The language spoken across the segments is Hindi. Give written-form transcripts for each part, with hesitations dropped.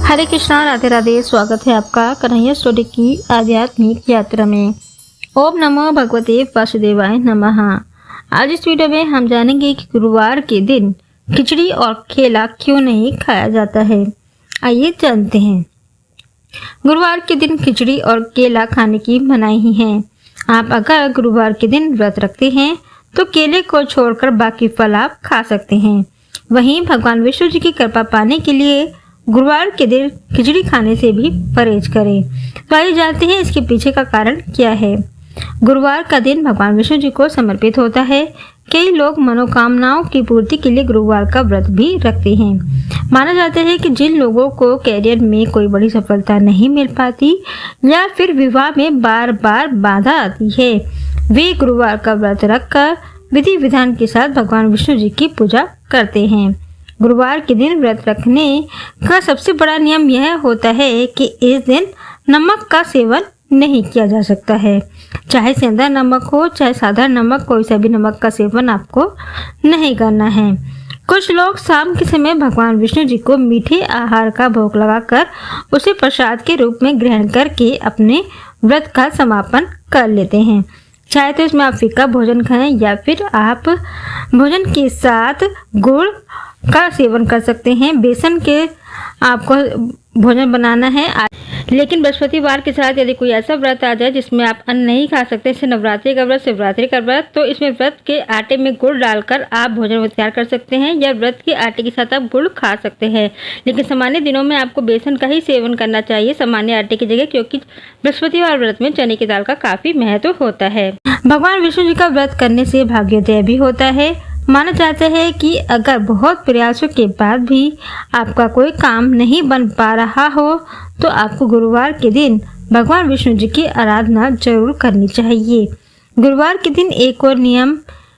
हरे कृष्णा, राधे राधे। स्वागत है आपका कन्हैया स्टोरी की आध्यात्मिक यात्रा में। ओम नमो भगवते वासुदेवाय नमः। आज इस वीडियो में हम जानेंगे कि गुरुवार के दिन खिचड़ी और केला क्यों नहीं खाया जाता है। आइए जानते हैं। गुरुवार के दिन खिचड़ी और केला खाने की मनाही ही है। आप अगर गुरुवार के दिन व्रत रखते हैं तो केले को छोड़कर बाकी फल आप खा सकते हैं। वहीं भगवान विष्णु जी की कृपा पाने के लिए गुरुवार के दिन खिचड़ी खाने से भी परहेज करें। तो आइए जानते हैं इसके पीछे का कारण क्या है। गुरुवार का दिन भगवान विष्णु जी को समर्पित होता है। कई लोग मनोकामनाओं की पूर्ति के लिए गुरुवार का व्रत भी रखते हैं। माना जाता है कि जिन लोगों को कैरियर में कोई बड़ी सफलता नहीं मिल पाती या फिर विवाह में बार बार बाधा आती है, वे गुरुवार का व्रत रखकर विधि विधान के साथ भगवान विष्णु जी की पूजा करते हैं। गुरुवार के दिन व्रत रखने का सबसे बड़ा नियम यह होता है कि इस दिन नमक का सेवन नहीं किया जा सकता है। चाहे सेंधा नमक हो चाहे साधारण नमक, कोई सा भी नमक का सेवन आपको नहीं करना है। कुछ लोग शाम के समय भगवान विष्णु जी को मीठे आहार का भोग लगाकर उसे प्रसाद के रूप में ग्रहण करके अपने व्रत का समापन कर लेते हैं। चाहे तो इसमें आप फीका भोजन खाएं या फिर आप भोजन के साथ गुड़ का सेवन कर सकते हैं। बेसन के आपको भोजन बनाना है, लेकिन बृहस्पतिवार के साथ यदि कोई ऐसा व्रत आ जाए जिसमें आप अन्न नहीं खा सकते, जैसे नवरात्रि का व्रत, शिवरात्रि का व्रत, तो इसमें व्रत के आटे में गुड़ डालकर आप भोजन तैयार कर सकते हैं या व्रत के आटे के साथ आप गुड़ खा सकते हैं। लेकिन सामान्य दिनों में आपको बेसन का ही सेवन करना चाहिए सामान्य आटे की जगह, क्योंकि बृहस्पतिवार व्रत में चने की दाल का काफी महत्व होता है। भगवान विष्णु जी का व्रत करने से भाग्योदय भी होता है। माना जाता है कि अगर बहुत प्रयासों के बाद भी आपका कोई काम नहीं बन पा रहा हो तो आपको गुरुवार के दिन भगवान विष्णु जी की आराधना जरूर करनी चाहिए। गुरुवार के दिन एक और नियम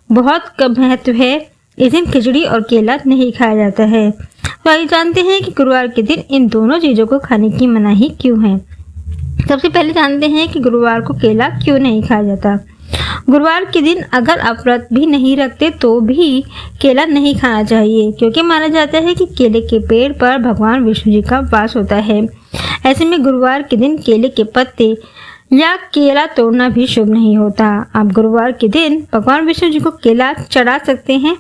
बहुत कम महत्व है। इस दिन खिचड़ी और केला नहीं खाया जाता है। तो आइए जानते हैं कि गुरुवार के दिन इन दोनों चीज़ों को खाने की मनाही क्यों है। सबसे पहले जानते हैं कि गुरुवार को केला क्यों नहीं खाया जाता। गुरुवार के दिन अगर आप व्रत भी नहीं रखते तो भी केला नहीं खाना चाहिए, क्योंकि माना जाता है कि केले के पेड़ पर भगवान विष्णु जी का वास होता है। ऐसे में गुरुवार के दिन केले के पत्ते या केला तोड़ना भी शुभ नहीं होता। आप गुरुवार के दिन भगवान विष्णु जी को केला चढ़ा सकते हैं,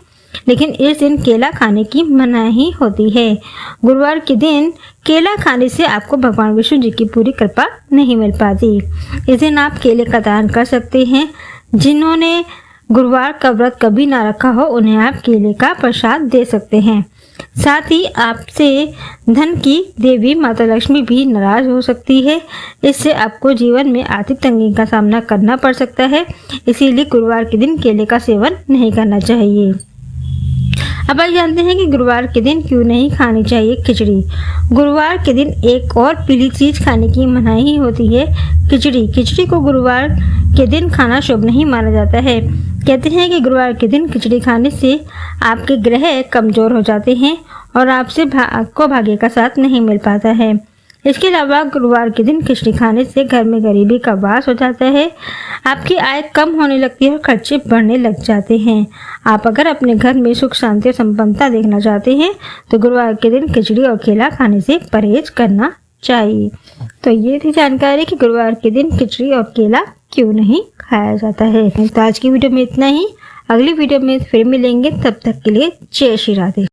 लेकिन इस दिन केला खाने की मनाही होती है। गुरुवार के दिन केला खाने से आपको भगवान विष्णु जी की पूरी कृपा नहीं मिल पाती। इस दिन आप केले का दान कर सकते हैं। जिन्होंने गुरुवार का व्रत कभी ना रखा हो उन्हें आप केले का प्रसाद दे सकते हैं। साथ ही आपसे धन की देवी माता लक्ष्मी भी नाराज हो सकती है। इससे आपको जीवन में आर्थिक तंगी का सामना करना पड़ सकता है। इसीलिए गुरुवार के दिन केले का सेवन नहीं करना चाहिए। अब आइए जानते हैं कि गुरुवार के दिन क्यों नहीं खानी चाहिए खिचड़ी। गुरुवार के दिन एक और पीली चीज खाने की मनाही होती है, खिचड़ी। खिचड़ी को गुरुवार के दिन खाना शुभ नहीं माना जाता है। कहते हैं कि गुरुवार के दिन खिचड़ी खाने से आपके ग्रह कमजोर हो जाते हैं और आपसे आपको भाग्य का साथ नहीं मिल पाता है। इसके अलावा गुरुवार के दिन खिचड़ी खाने से घर में गरीबी का वास हो जाता है। आपकी आय कम होने लगती है और खर्चे बढ़ने लग जाते हैं। आप अगर अपने घर में सुख शांति और संपन्नता देखना चाहते हैं तो गुरुवार के दिन खिचड़ी और केला खाने से परहेज करना चाहिए। तो ये थी जानकारी कि गुरुवार के दिन खिचड़ी और केला क्यों नहीं खाया जाता है। तो आज की वीडियो में इतना ही। अगली वीडियो में फिर मिलेंगे, तब तक के लिए जय श्री राधे।